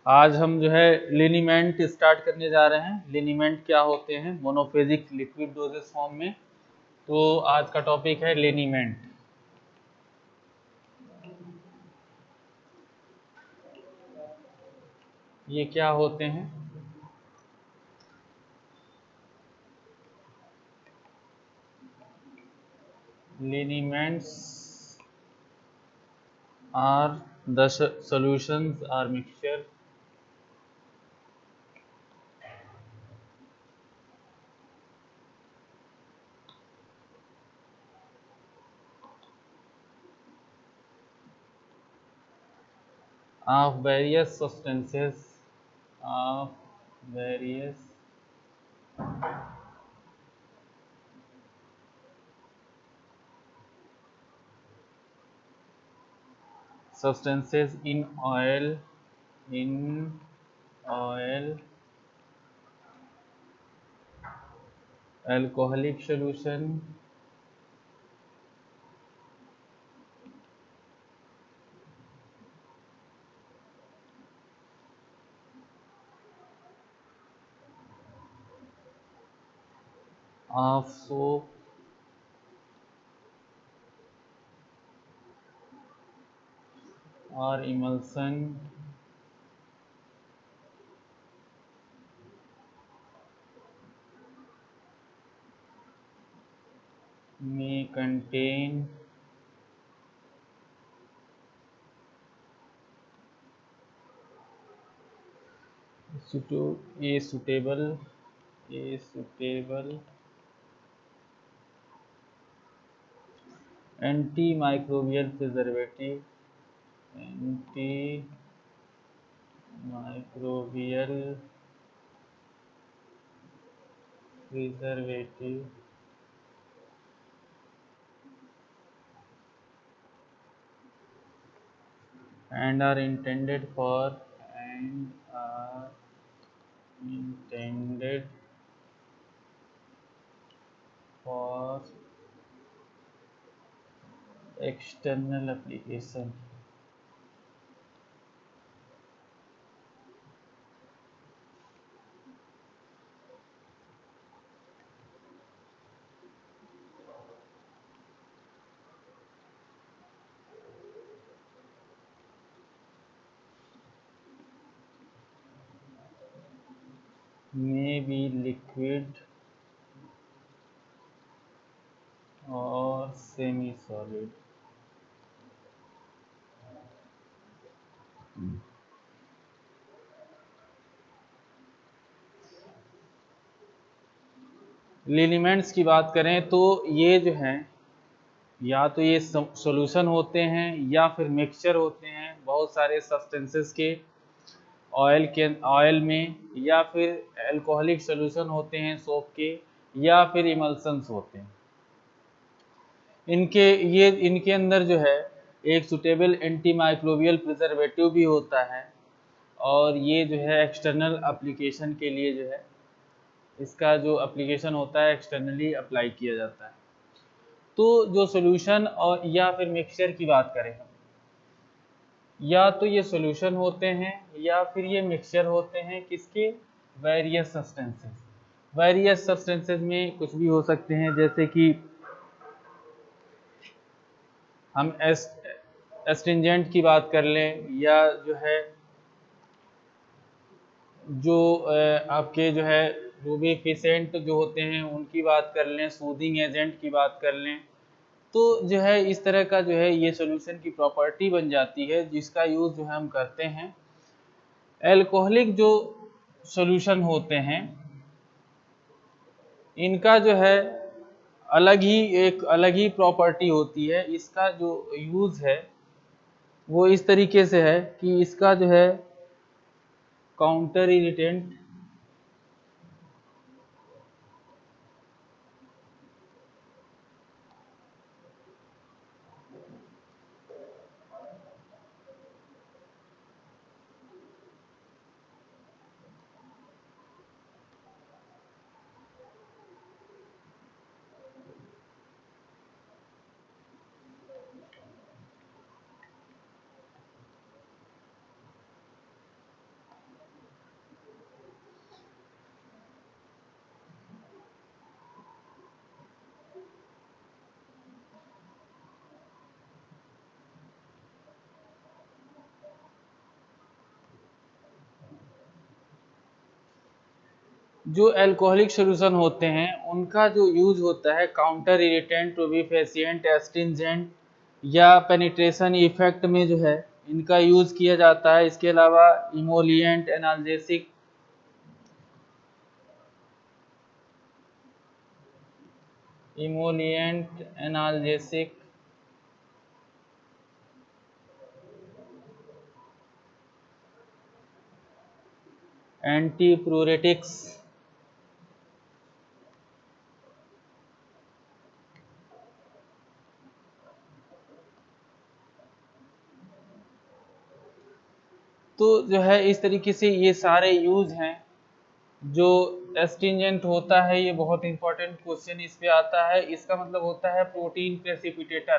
आज हम जो है लिनीमेंट स्टार्ट करने जा रहे हैं। लिनीमेंट क्या होते हैं मोनोफेजिक लिक्विड डोजेस फॉर्म में। तो आज का टॉपिक है लिनीमेंट। ये क्या होते हैं? Liniments are the solutions or mixture of various of various substances in oil, alcoholic solution, of soap, or emulsion may contain a suitable antimicrobial preservative antimicrobial preservative and are intended for external application। may be liquid or semi solid। लिनीमेंट्स की बात करें तो ये जो हैं या तो ये सॉल्यूशन होते हैं या फिर मिक्सचर होते हैं बहुत सारे सब्सटेंसेस के ऑयल में, या फिर अल्कोहलिक सॉल्यूशन होते हैं सोप के, या फिर इमल्सन्स होते हैं। इनके अंदर जो है एक सुटेबल एंटी माइक्रोबियल प्रिजर्वेटिव भी होता है, और ये जो है एक्सटर्नल एप्लीकेशन के लिए जो है इसका जो एप्लीकेशन होता है एक्सटर्नली अप्लाई किया जाता है। तो जो सॉल्यूशन और या फिर मिक्सचर की बात करें हम, या तो ये सॉल्यूशन होते हैं या फिर ये मिक्सचर होते हैं किसके? वेरियस सब्सटेंसेस में कुछ भी हो सकते हैं, जैसे कि हम एस्ट्रिंजेंट की बात कर लें, या जो है जो आपके जो है रूबिफिसेंट जो होते हैं उनकी बात कर लें, सूदिंग एजेंट की बात कर लें, तो जो है इस तरह का जो है ये सॉल्यूशन की प्रॉपर्टी बन जाती है जिसका यूज़ जो है हम करते हैं। एल्कोहलिक जो सॉल्यूशन होते हैं इनका जो है एक अलग ही प्रॉपर्टी होती है। इसका जो यूज़ है वो इस तरीके से है कि इसका जो है काउंटर इरिटेंट जो अल्कोहलिक सॉल्यूशन होते हैं उनका जो यूज होता है काउंटर इरिटेंट, टूबिफेसिएंट, एस्ट्रिंजेंट या पेनिट्रेशन इफेक्ट में जो है इनका यूज किया जाता है। इसके अलावा इमोलिएंट, एनाल्जेसिक, एनाल्जेसिक, एंटीप्यूरेटिक्स, तो जो है इस तरीके से ये सारे यूज हैं। जो एस्ट्रिंजेंट होता है, ये बहुत इंपॉर्टेंट क्वेश्चन इस पे आता है, इसका मतलब होता है प्रोटीन प्रेसिपिटेटर।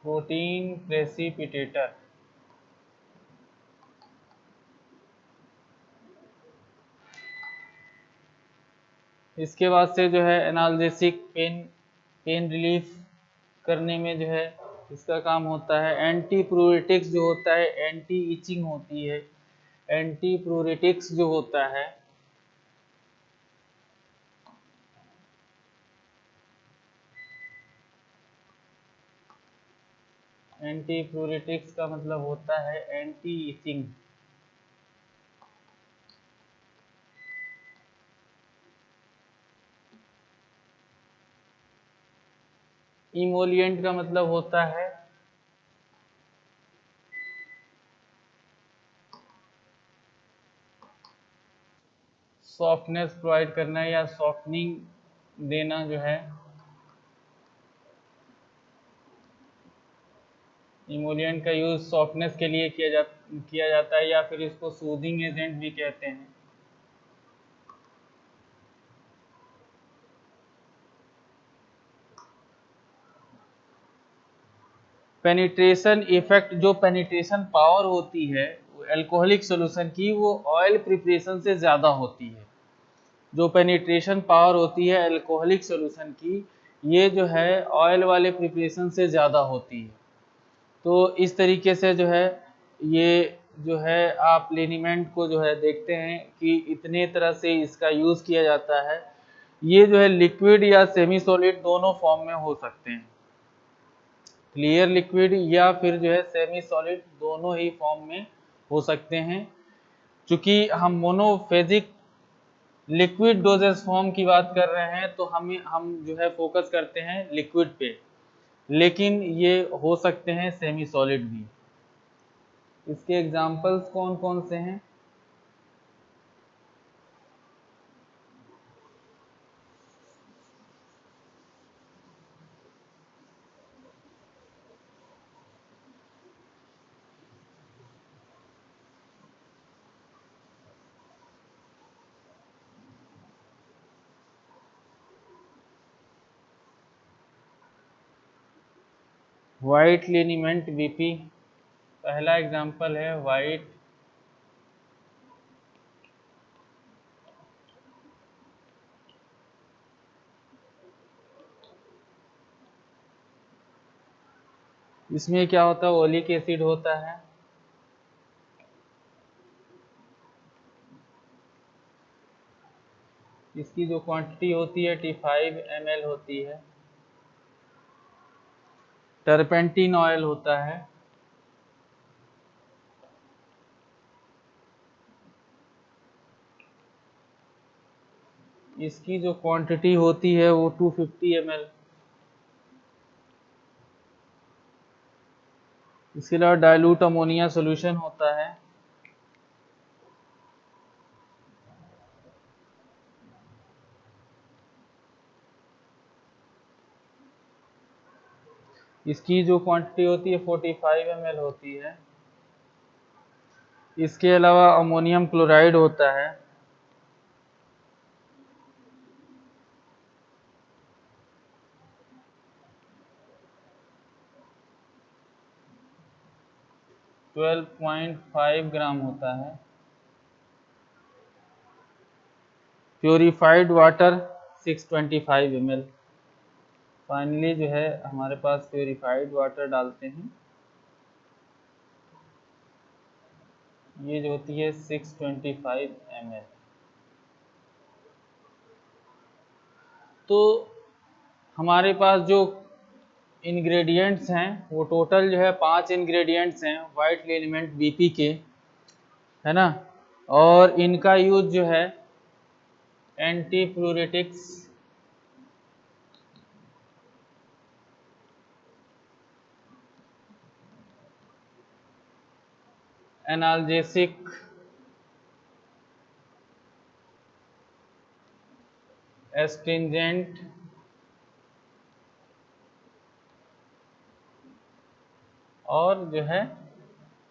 Protein precipitator. इसके बाद से जो है एनाल्जेसिक, पेन रिलीफ करने में जो है इसका काम होता है। एंटीप्यूरेटिक्स जो होता है, एंटी इचिंग होती है। एंटीप्यूरेटिक्स जो होता है, एंटीप्यूरेटिक्स का मतलब होता है एंटी इचिंग। इमोलिएंट का मतलब होता है सॉफ्टनेस प्रोवाइड करना या सॉफ्टनिंग देना जो है। इमोलिएंट का यूज सॉफ्टनेस के लिए किया जाता है, या फिर इसको सूदिंग एजेंट भी कहते हैं। पेनिट्रेशन इफेक्ट, जो पेनिट्रेशन पावर होती है अल्कोहलिक सॉल्यूशन की, वो ऑयल प्रिपरेशन से ज़्यादा होती है। जो पेनिट्रेशन पावर होती है अल्कोहलिक सॉल्यूशन की, ये जो है ऑयल वाले प्रिपरेशन से ज़्यादा होती है। तो इस तरीके से जो है ये जो है आप लेनिमेंट को जो है देखते हैं कि इतने तरह से इसका यूज़ किया जाता है। ये जो है लिक्विड या सेमी सॉलिड दोनों फॉर्म में हो सकते हैं। क्लियर लिक्विड या फिर जो है सेमी सॉलिड, दोनों ही फॉर्म में हो सकते हैं। चूंकि हम मोनोफेजिक लिक्विड डोजेस फॉर्म की बात कर रहे हैं, तो हम जो है फोकस करते हैं लिक्विड पे, लेकिन ये हो सकते हैं सेमी सॉलिड भी। इसके एग्जांपल्स कौन कौन से हैं? वाइट लिनीमेंट बीपी पहला एग्जांपल है। वाइट इसमें क्या होता है, ओलिक एसिड होता है। इसकी जो क्वांटिटी होती है T5 ml होती है। टर्पेंटिन ऑयल होता है। इसकी जो क्वांटिटी होती है वो 250 ml। इसके अलावा डाइल्यूट अमोनिया सॉल्यूशन होता है। इसकी जो क्वांटिटी होती है 45 ml होती है। इसके अलावा अमोनियम क्लोराइड होता है। ट्वेल्व 12.5 ग्राम होता है। Purified water 625 ml। फाइनली जो है हमारे पास प्योरीफाइड वाटर डालते हैं। ये जो होती है 625 ml। तो हमारे पास जो इंग्रेडिएंट्स हैं वो टोटल जो है 5 इंग्रेडिएंट्स हैं वाइट एलिमेंट बीपी के, है ना। और इनका यूज जो है एंटी प्यूरेटिक्स, एनाल्जेसिक, एस्ट्रिंजेंट और जो है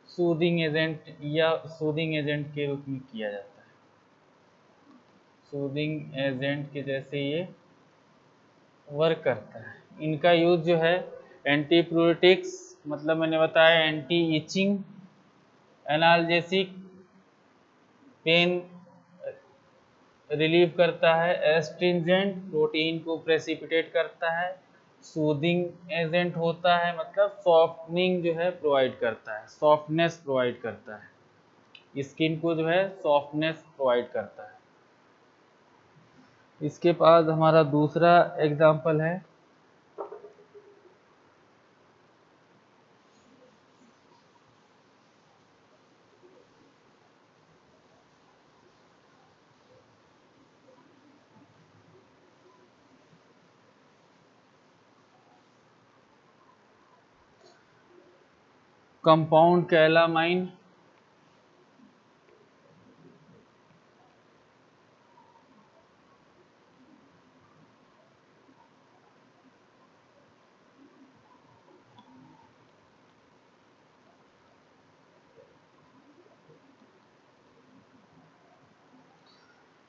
सूदिंग एजेंट या सूदिंग एजेंट के रूप में किया जाता है। सूदिंग एजेंट के जैसे ये वर्क करता है। इनका यूज जो है एंटी प्यूरेटिक्स, मतलब मैंने बताया anti itching, analgesic pain relieve करता है, एस्ट्रिंजेंट प्रोटीन को प्रेसिपिटेट करता है, सूदिंग एजेंट होता है मतलब सॉफ्टनिंग जो है प्रोवाइड करता है, सॉफ्टनेस प्रोवाइड करता है, स्किन को जो है सॉफ्टनेस प्रोवाइड करता है। इसके बाद हमारा दूसरा एग्जाम्पल है कंपाउंड कैलामाइन।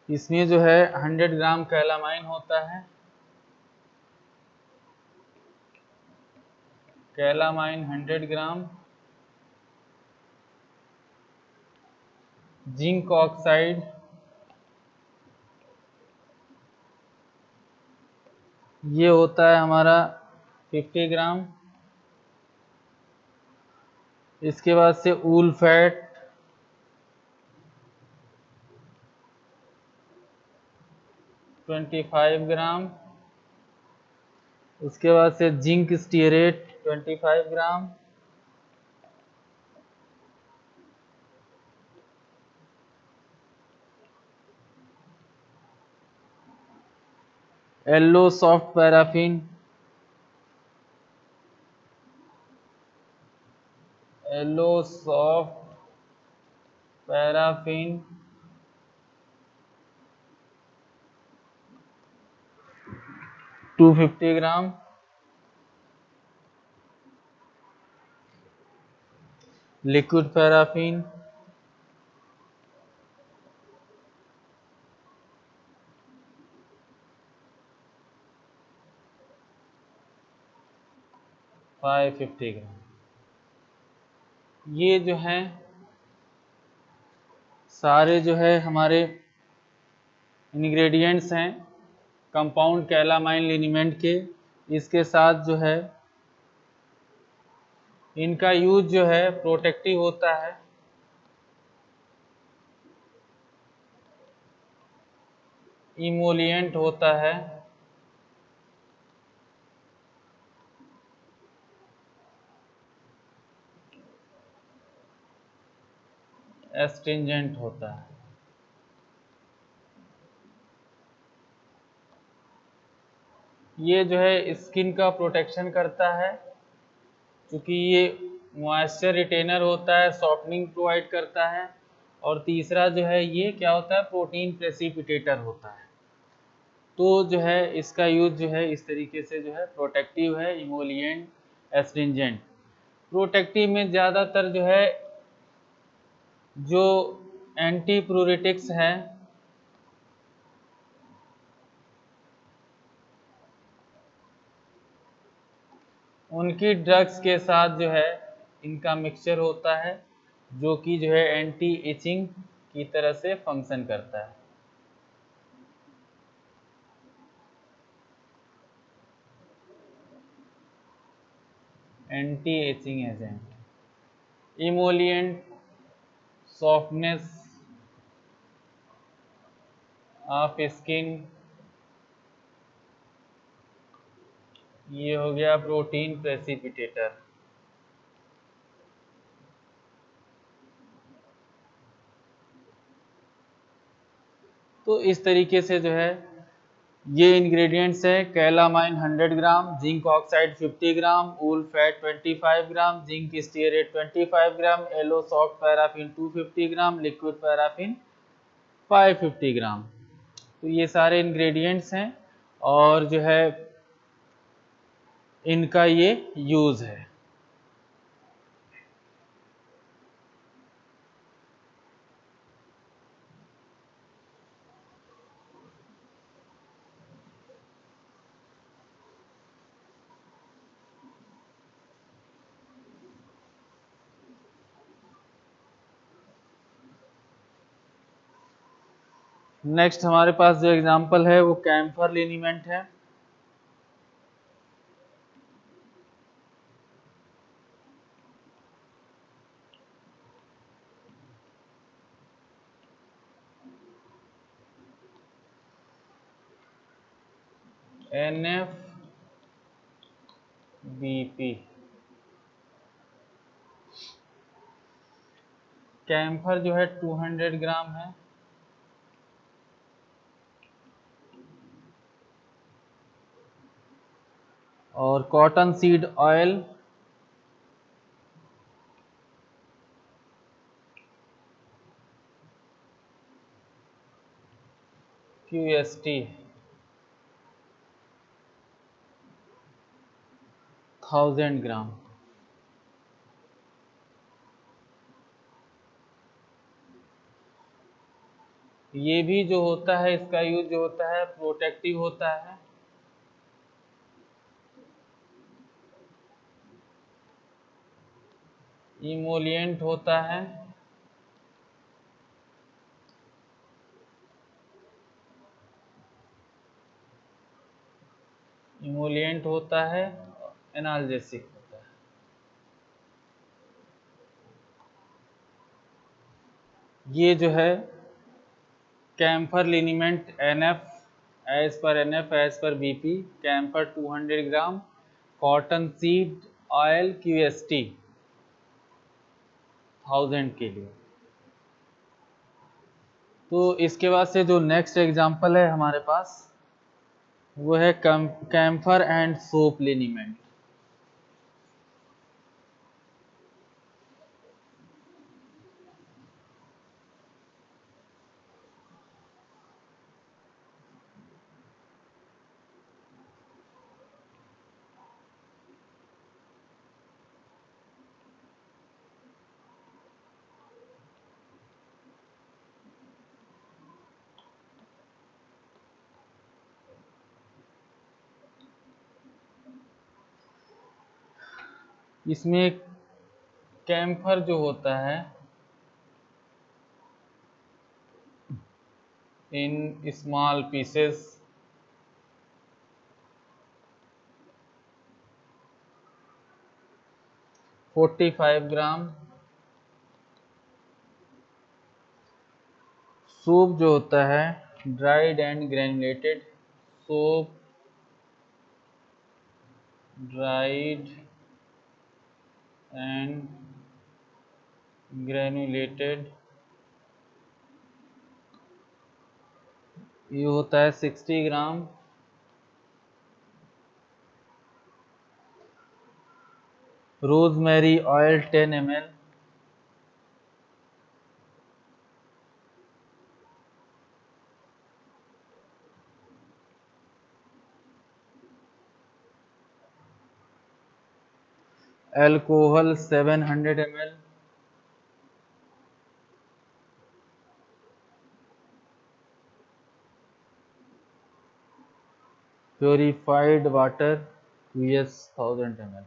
इसमें जो है 100 ग्राम कैलामाइन होता है। कैलामाइन 100 ग्राम, जिंक ऑक्साइड ये होता है हमारा 50 ग्राम। इसके बाद से ऊल फैट 25 ग्राम। उसके बाद से zinc stearate 25 gram. Yellow soft paraffin, yellow soft paraffin 250 gram. Liquid paraffin 550 gram. ये जो है सारे जो है हमारे इंग्रेडिएंट्स हैं कंपाउंड कैलामाइन लिनीमेंट के। इसके साथ जो है इनका यूज जो है प्रोटेक्टिव होता है, इमोलिएंट होता है, एस्ट्रिंजेंट होता है। ये जो है स्किन का प्रोटेक्शन करता है क्योंकि ये मॉइस्चर रिटेनर होता है, सॉफ्टनिंग प्रोवाइड करता है। और तीसरा जो है ये क्या होता है, प्रोटीन प्रेसिपिटेटर होता है। तो जो है इसका यूज जो है इस तरीके से जो है प्रोटेक्टिव है, इमोलिएंट, एस्ट्रिंजेंट। प्रोटेक्टिव में ज़्यादातर जो है जो एंटी प्यूरेटिक्स हैं उनकी ड्रग्स के साथ जो है इनका मिक्सचर होता है जो कि जो है एंटी इचिंग की तरह से फंक्शन करता है। Anti etching agent, emollient, softness of skin, ये हो गया प्रोटीन प्रेसिपिटेटर। तो इस तरीके से जो है ये इंग्रेडिएंट्स है। कैलामाइन 100 ग्राम, जिंक ऑक्साइड 50 ग्राम, वूल फैट 25 ग्राम, zinc stearate 25 gram, yellow soft paraffin 250 gram, liquid paraffin 550 ग्राम। तो ये सारे इंग्रेडिएंट्स हैं और जो है इनका ये यूज़ है। नेक्स्ट हमारे पास जो एग्जांपल है वो कैम्फर लिनीमेंट है। NF-BP। कैम्फर जो है 200 ग्राम है। और कॉटन सीड ऑयल QST 1000 ग्राम। ये भी जो होता है इसका यूज जो होता है प्रोटेक्टिव होता है। इमोलिएंट होता है। इमोलिएंट होता है, एनाल्जेसिक होता है। ये जो है camphor liniment NF as per BP, camphor 200 gram, cotton seed oil QST 1000 के लिए। तो इसके बाद से जो नेक्स्ट एग्जांपल है हमारे पास वो है कैम्फर एंड सोप लिनीमेंट। इसमें कैम्फर जो होता है in small pieces, forty 45 gram. Soap जो होता है dried and granulated, soap dried and granulated, ये होता है 60 gram. Rosemary oil 10 ml, alcohol 700 ml, purified water QS 1000 ml।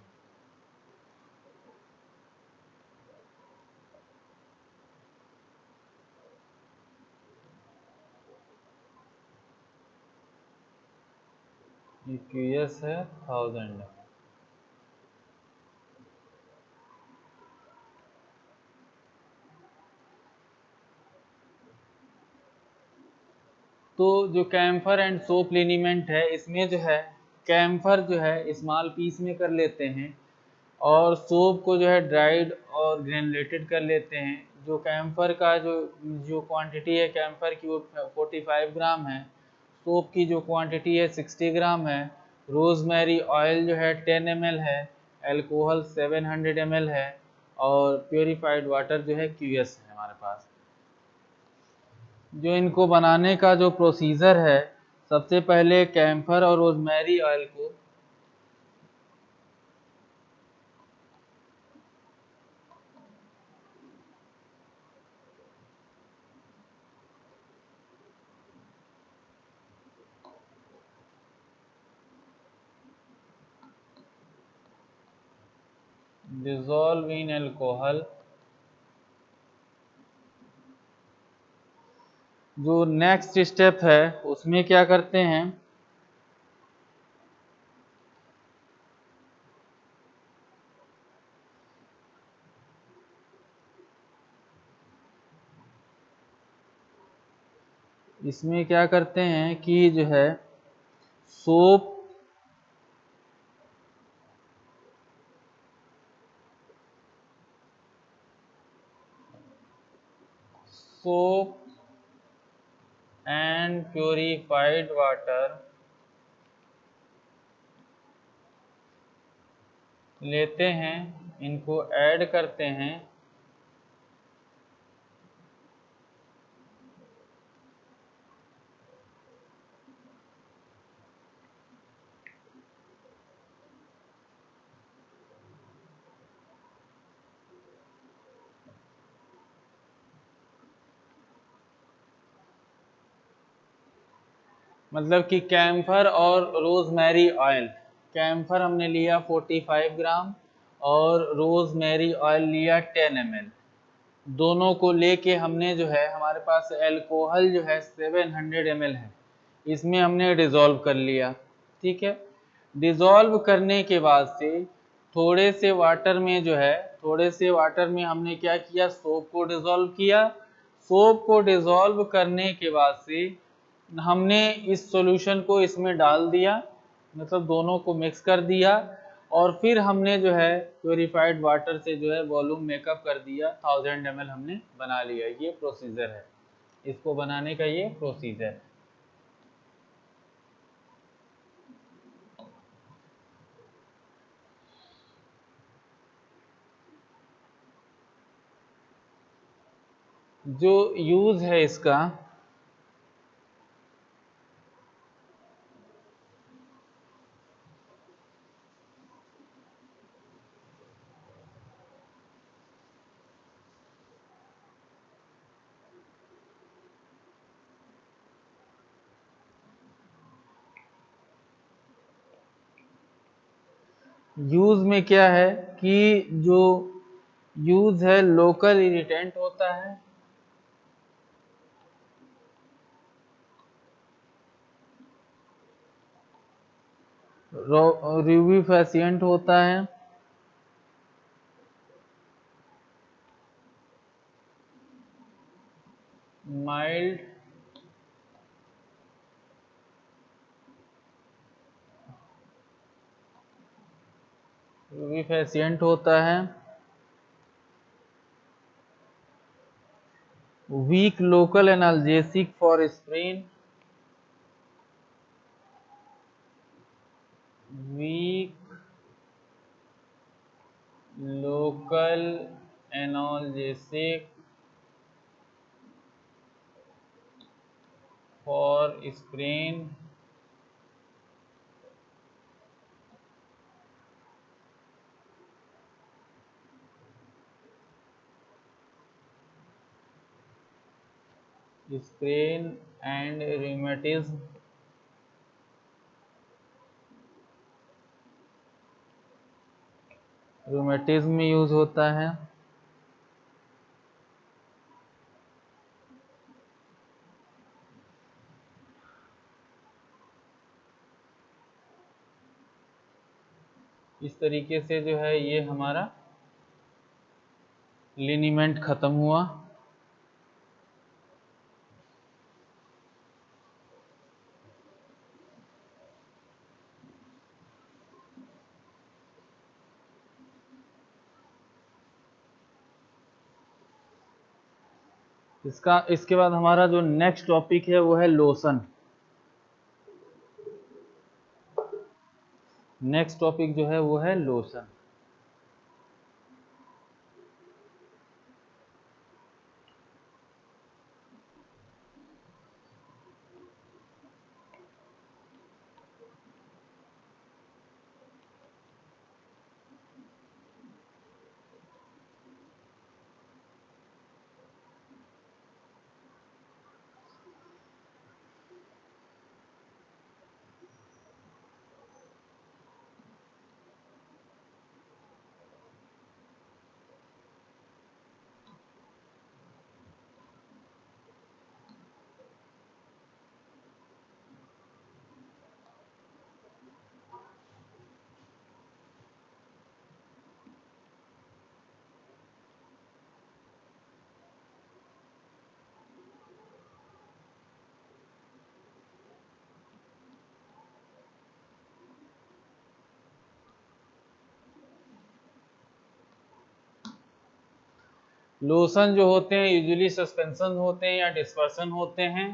ये QS है 1000। तो जो कैम्फर एंड सोप लिनीमेंट है, इसमें जो है कैम्फर जो है स्मॉल पीस में कर लेते हैं और सोप को जो है ड्राइड और ग्रेनुलेटेड कर लेते हैं। जो कैम्फर का जो क्वांटिटी है कैम्फर की वो 45 ग्राम है, सोप की जो क्वांटिटी है 60 ग्राम है, रोजमेरी ऑयल जो है 10 ml है, अल्कोहल 700 ml है और प्योरीफाइड वाटर जो है QS है हमारे पास। जो इनको बनाने का जो प्रोसीजर है, सबसे पहले कैम्फर और रोजमेरी ऑयल को डिजोल्व इन अल्कोहल। जो नेक्स्ट स्टेप है उसमें क्या करते हैं, इसमें क्या करते हैं कि जो है soap soap and purified water लेते हैं, इनको ऐड करते हैं मतलब कि कैम्फर और रोजमेरी ऑयल, कैम्फर हमने लिया 45 ग्राम और रोजमेरी ऑयल लिया 10 ml, दोनों को लेके हमने जो है हमारे पास अल्कोहल जो है 700 ml है, इसमें हमने डिज़ोल्व कर लिया। ठीक है, डिज़ोल्व करने के बाद से थोड़े से वाटर में जो है थोड़े से वाटर में हमने क्या किया, सोप को डिज़ोल्व किया। सोप को डिज़ोल्व करने के बाद से हमने इस सॉल्यूशन को इसमें डाल दिया, मतलब दोनों को मिक्स कर दिया और फिर हमने जो है प्योरीफाइड वाटर से जो है वॉल्यूम मेकअप कर दिया, 1000 ml हमने बना लिया। ये प्रोसीजर है, इसको बनाने का ये प्रोसीजर है। जो यूज़ है इसका, यूज़ में क्या है कि जो यूज़ है लोकल इरिटेंट होता है, रूबिफेसिएंट होता है, माइल्ड रूबिफेसिएंट होता है, weak local analgesic for sprain, weak local analgesic for sprain, sprain and rheumatism, rheumatism में यूज होता है। इस तरीके से जो है ये हमारा लिनीमेंट खत्म हुआ। इसके बाद हमारा जो नेक्स्ट टॉपिक है वो है लोशन। नेक्स्ट टॉपिक जो है वो है लोशन। लोशन जो होते हैं यूजुअली सस्पेंशन होते हैं या डिस्पर्सन होते हैं,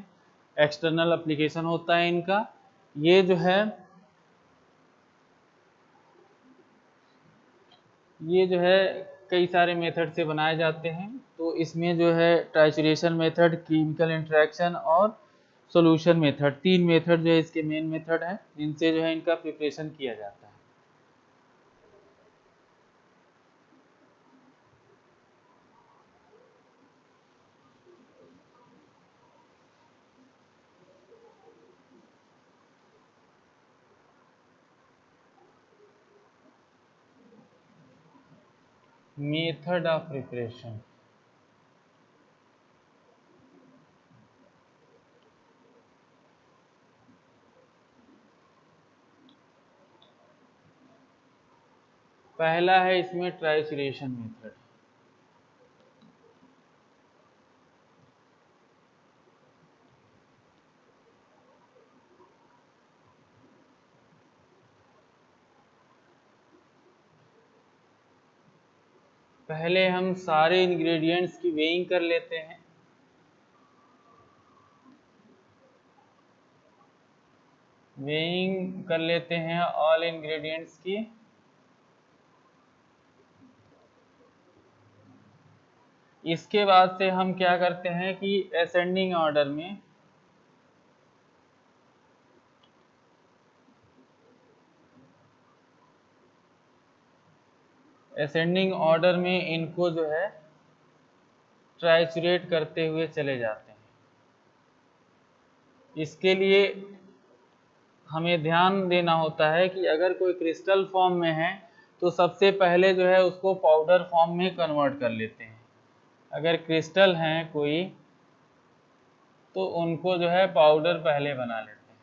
एक्सटर्नल एप्लीकेशन होता है इनका। ये जो है कई सारे मेथड से बनाए जाते हैं। तो इसमें जो है ट्राइचुरेशन मेथड, केमिकल इंटरेक्शन और सॉल्यूशन मेथड, तीन मेथड जो है इसके मेन मेथड हैं, जिनसे जो है इनका प्रिपरेशन किया जाता है। मेथड ऑफ प्रिपरेशन, पहला है इसमें ट्राइचुरेशन मेथड। पहले हम सारे इंग्रेडिएंट्स की वेइंग कर लेते हैं। वेइंग कर लेते हैं ऑल इंग्रेडिएंट्स की। इसके बाद से हम क्या करते हैं कि असेंडिंग ऑर्डर में इनको जो है ट्राइचुरेट करते हुए चले जाते हैं। इसके लिए हमें ध्यान देना होता है कि अगर कोई क्रिस्टल फॉर्म में है तो सबसे पहले जो है उसको पाउडर फॉर्म में कन्वर्ट कर लेते हैं। अगर क्रिस्टल हैं कोई तो उनको जो है पाउडर पहले बना लेते हैं।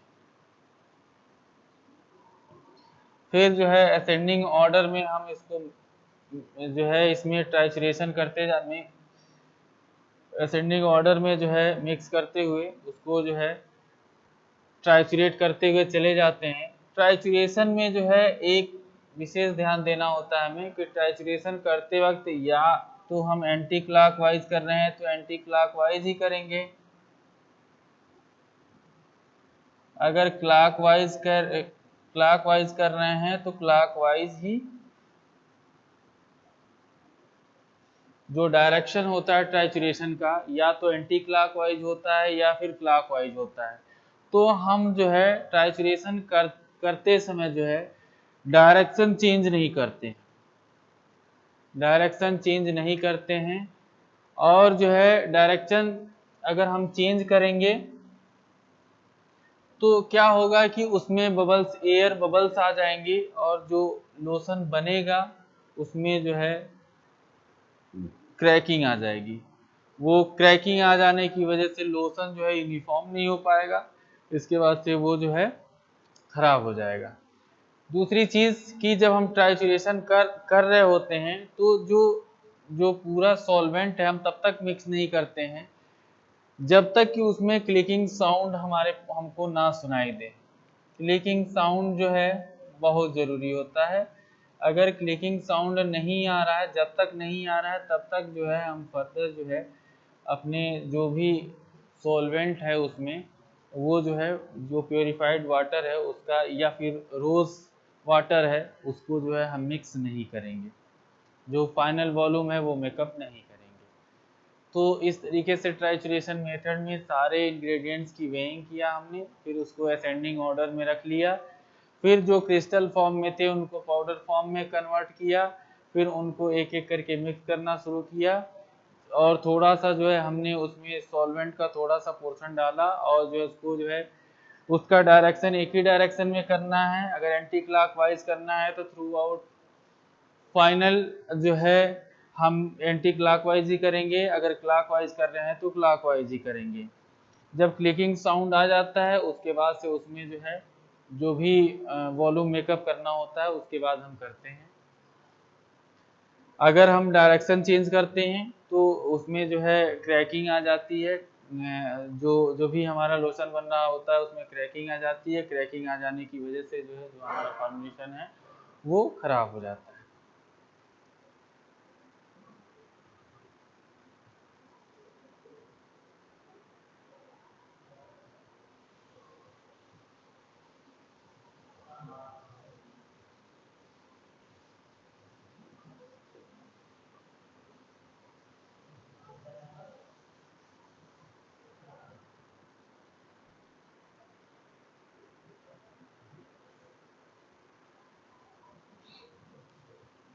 फिर जो है असेंडिंग ऑर्डर में हम इसको जो है इसमें ट्राइचुरेशन करते जाने, असेंडिंग ऑर्डर में जो है मिक्स करते हुए उसको जो है ट्राइचुरेट करते हुए चले जाते हैं। ट्राइचुरेशन में जो है एक विशेष ध्यान देना होता है हमें कि ट्राइचुरेशन करते वक्त या तो हम एंटी क्लॉकवाइज कर रहे हैं तो एंटी क्लॉकवाइज ही करेंगे, अगर क्लॉकवाइज कर रहे हैं तो क्लॉकवाइज ही जो डायरेक्शन होता है ट्राइचुरेशन का या तो एंटी क्लॉकवाइज होता है या फिर क्लॉकवाइज होता है। तो हम जो है ट्राइचुरेशन करते समय जो है डायरेक्शन चेंज नहीं करते हैं। और जो है डायरेक्शन अगर हम चेंज करेंगे तो क्या होगा कि उसमें बबल्स, एयर बबल्स आ जाएंगे और जो लोशन बनेगा उसमें जो है क्रैकिंग आ जाएगी। वो क्रैकिंग आ जाने की वजह से लोशन जो है यूनिफॉर्म नहीं हो पाएगा, इसके बाद से वो जो है खराब हो जाएगा। दूसरी चीज़ कि जब हम ट्राइचुरेशन कर रहे होते हैं तो जो पूरा सॉल्वेंट है हम तब तक मिक्स नहीं करते हैं जब तक कि उसमें क्लिकिंग साउंड हमको ना सुनाई दे। क्लिकिंग साउंड जो है बहुत ज़रूरी होता है। अगर क्लिकिंग साउंड नहीं आ रहा है, जब तक नहीं आ रहा है तब तक जो है हम फर्दर जो है अपने जो भी सॉल्वेंट है उसमें वो जो है, जो प्योरीफाइड वाटर है उसका या फिर रोज़ वाटर है उसको जो है हम मिक्स नहीं करेंगे, जो फाइनल वॉल्यूम है वो मेकअप नहीं करेंगे। तो इस तरीके से ट्राइचुरेशन मेथड में सारे इंग्रेडिएंट्स की वेइंग किया हमने, फिर उसको असेंडिंग ऑर्डर में रख लिया, फिर जो क्रिस्टल फॉर्म में थे उनको पाउडर फॉर्म में कन्वर्ट किया, फिर उनको एक एक करके मिक्स करना शुरू किया, और थोड़ा सा जो है हमने उसमें सॉल्वेंट का थोड़ा सा पोर्शन डाला, और जो है उसको जो है उसका डायरेक्शन एक ही डायरेक्शन में करना है। अगर एंटी क्लॉकवाइज करना है तो थ्रू आउट फाइनल जो है हम एंटी क्लॉकवाइज ही करेंगे, अगर क्लॉकवाइज कर रहे हैं तो क्लॉकवाइज ही करेंगे। जब क्लिकिंग साउंड आ जाता है उसके बाद से उसमें जो है जो भी वॉल्यूम मेकअप करना होता है उसके बाद हम करते हैं। अगर हम डायरेक्शन चेंज करते हैं तो उसमें जो है क्रैकिंग आ जाती है, जो जो भी हमारा लोशन बन रहा होता है उसमें क्रैकिंग आ जाती है, क्रैकिंग आ जाने की वजह से जो है जो हमारा फॉर्मुलेशन है वो खराब हो जाता है।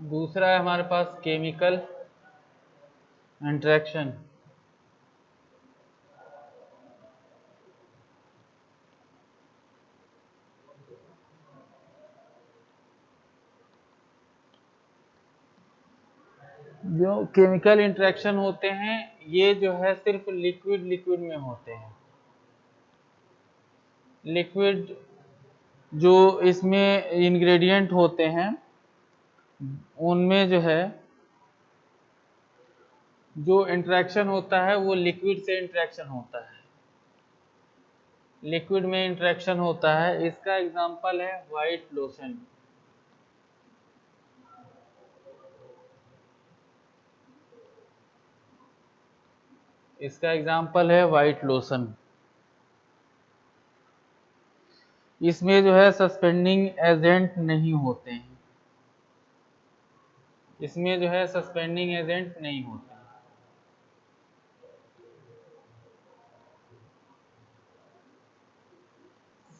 दूसरा है हमारे पास केमिकल इंटरेक्शन। जो केमिकल इंटरेक्शन होते हैं ये जो है सिर्फ लिक्विड लिक्विड में होते हैं। लिक्विड जो इसमें इंग्रेडिएंट होते हैं उनमें जो है जो इंटरेक्शन होता है वो लिक्विड से इंटरेक्शन होता है, लिक्विड में इंटरेक्शन होता है। इसका एग्जांपल है वाइट लोशन। इसका एग्जांपल है वाइट लोशन। इसमें जो है सस्पेंडिंग एजेंट नहीं होते हैं, इसमें जो है सस्पेंडिंग एजेंट नहीं होते हैं।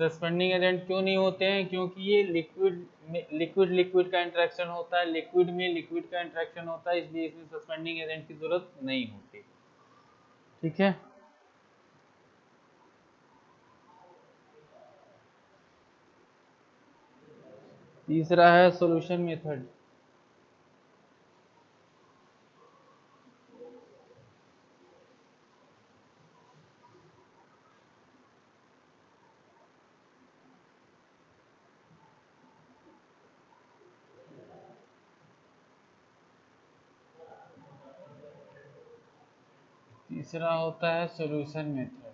सस्पेंडिंग एजेंट क्यों नहीं होते हैं? क्योंकि ये लिक्विड लिक्विड का इंटरेक्शन होता है, लिक्विड में लिक्विड का इंटरेक्शन होता है, इसलिए इसमें सस्पेंडिंग एजेंट की जरूरत नहीं होती। ठीक है। तीसरा है सॉल्यूशन मेथड। तीसरा होता है सॉल्यूशन मेथड।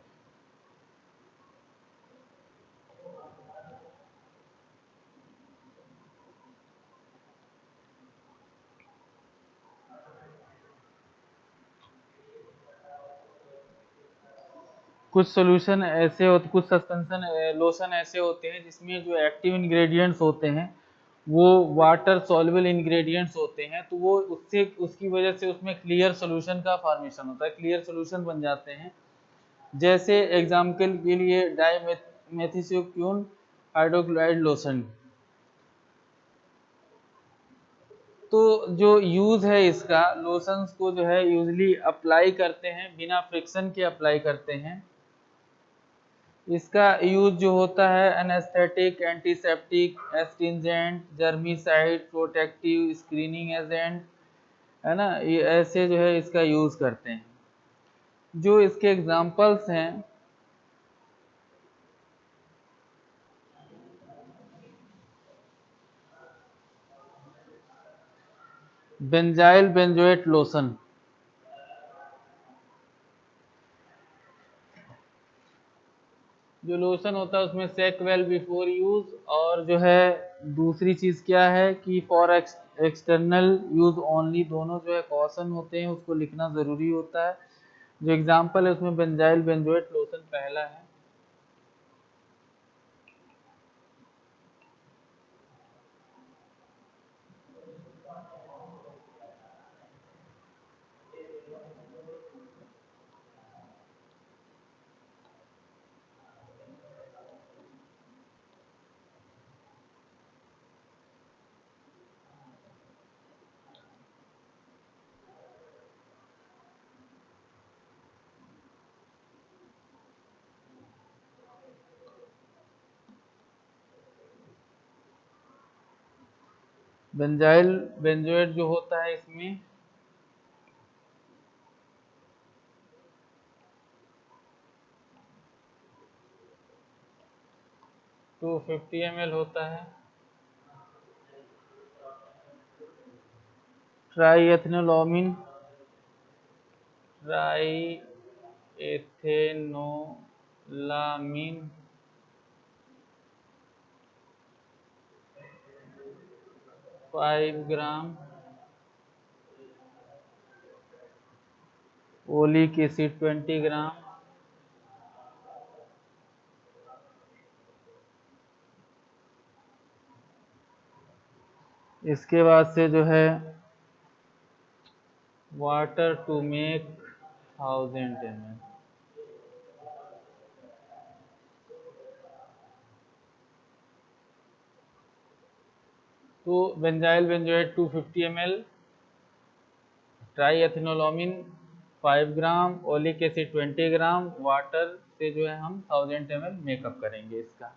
कुछ सॉल्यूशन ऐसे होते, कुछ सस्पेंशन लोशन ऐसे होते हैं जिसमें जो एक्टिव इंग्रेडिएंट्स होते हैं वो वाटर सॉल्युबल इंग्रेडिएंट्स होते हैं, तो वो उससे उसकी वजह से उसमें क्लियर सॉल्यूशन का फॉर्मेशन होता है, क्लियर सॉल्यूशन बन जाते हैं। जैसे एग्जाम्पल के लिए डाइमेथिसियोक्यून हाइड्रोक्लोराइड लोशन। तो जो यूज़ है इसका, लोशंस को जो है यूजली अप्लाई करते हैं, बिना फ्रिक्शन के अप्लाई करते हैं। इसका यूज जो होता है anaesthetic, antiseptic, astringent, germicide, protective, screening agent, है ना, ये ऐसे जो है इसका यूज करते हैं। जो इसके एग्जांपल्स हैं, बेंजाइल बेंजोएट लोशन। जो लोशन होता है उसमें सेक वेल बिफोर यूज, और जो है दूसरी चीज क्या है कि फॉर एक्सटर्नल यूज ओनली, दोनों जो है कॉशन होते हैं उसको लिखना जरूरी होता है। जो एग्जाम्पल है उसमें बेंजाइल बेंजोएट लोशन पहला है। बेंजाइल बेंजोएट जो होता है इसमें 250 ml होता है। ट्राईएथेनोलामीन ट्राईएथेनोलामीन 5 ग्राम। ओलिक एसिड 20 ग्राम। इसके बाद से जो है वाटर टू मेक 1000 ml। तो बेंजाइल बेंजोएट 250 ml, ट्राईएथेनोलामीन 5 ग्राम, ओलिक एसिड 20 ग्राम, वाटर से जो है हम 1000 ml मेकअप करेंगे इसका।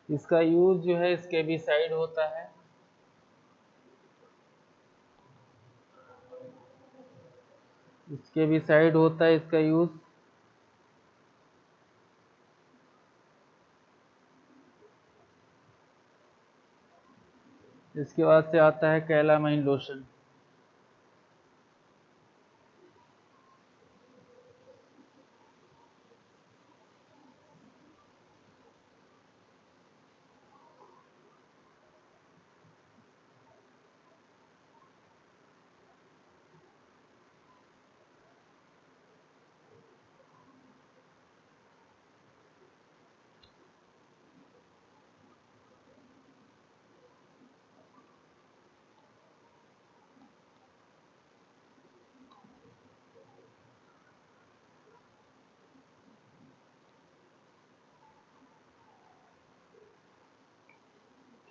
इसका यूज जो है स्केबिसाइड होता है। स्केबिसाइड होता है इसका यूज। इसके बाद से आता है calamine lotion.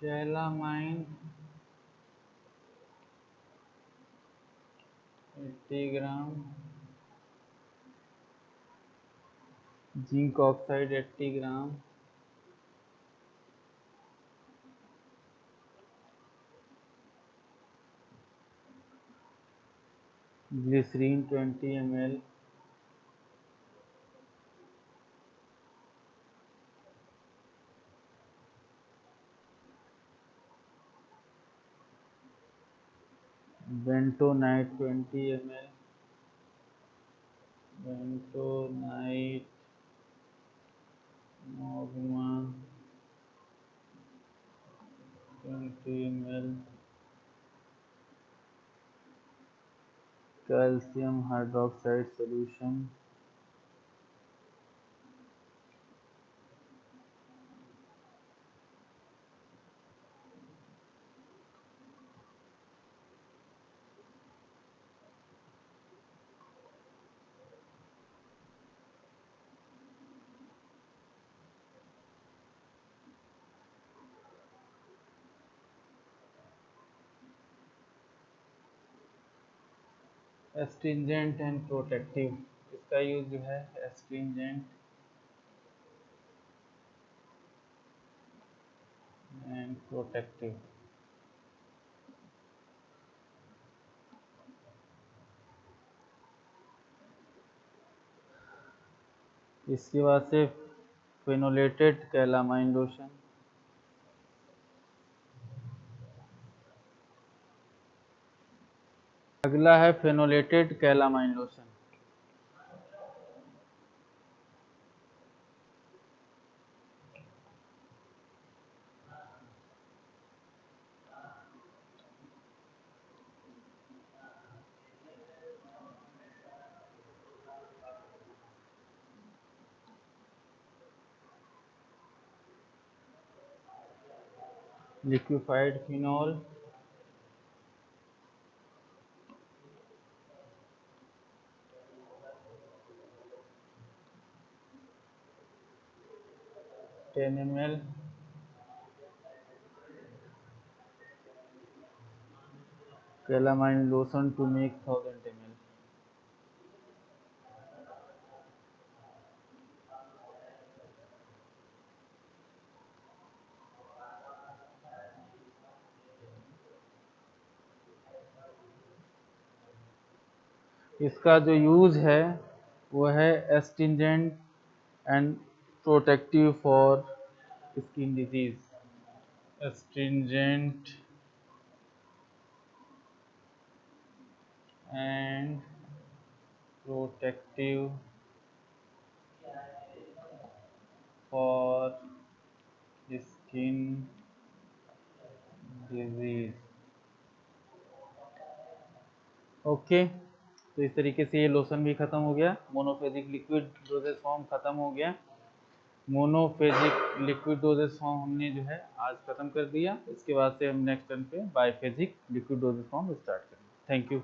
Calamine 80 gram, zinc oxide 80 gram, glycerin 20 ml, bentonite 20 ml, bentonite magma 20 ml, calcium hydroxide solution. Astringent and protective, इसका यूज जो है एस्ट्रिंजेंट एंड प्रोटेक्टिव। इसके बाद से फेनोलेटेड कैलामाइन लोशन। अगला है phenolated calamine lotion. Liquefied phenol, ten ml, calamine lotion to make 1000 ml। इसका जो यूज है वो है astringent and protective for skin disease. Astringent and protective for skin disease. Okay, तो इस तरीके से ये लोशन भी ख़त्म हो गया। मोनोफेजिक लिक्विड डोजेज फॉर्म ख़त्म हो गया। मोनोफेजिक लिक्विड डोजेज फॉर्म हमने जो है आज ख़त्म कर दिया। इसके बाद से हम नेक्स्ट टर्न पे बाइफेजिक लिक्विड डोजेज फॉर्म स्टार्ट करेंगे। Thank you.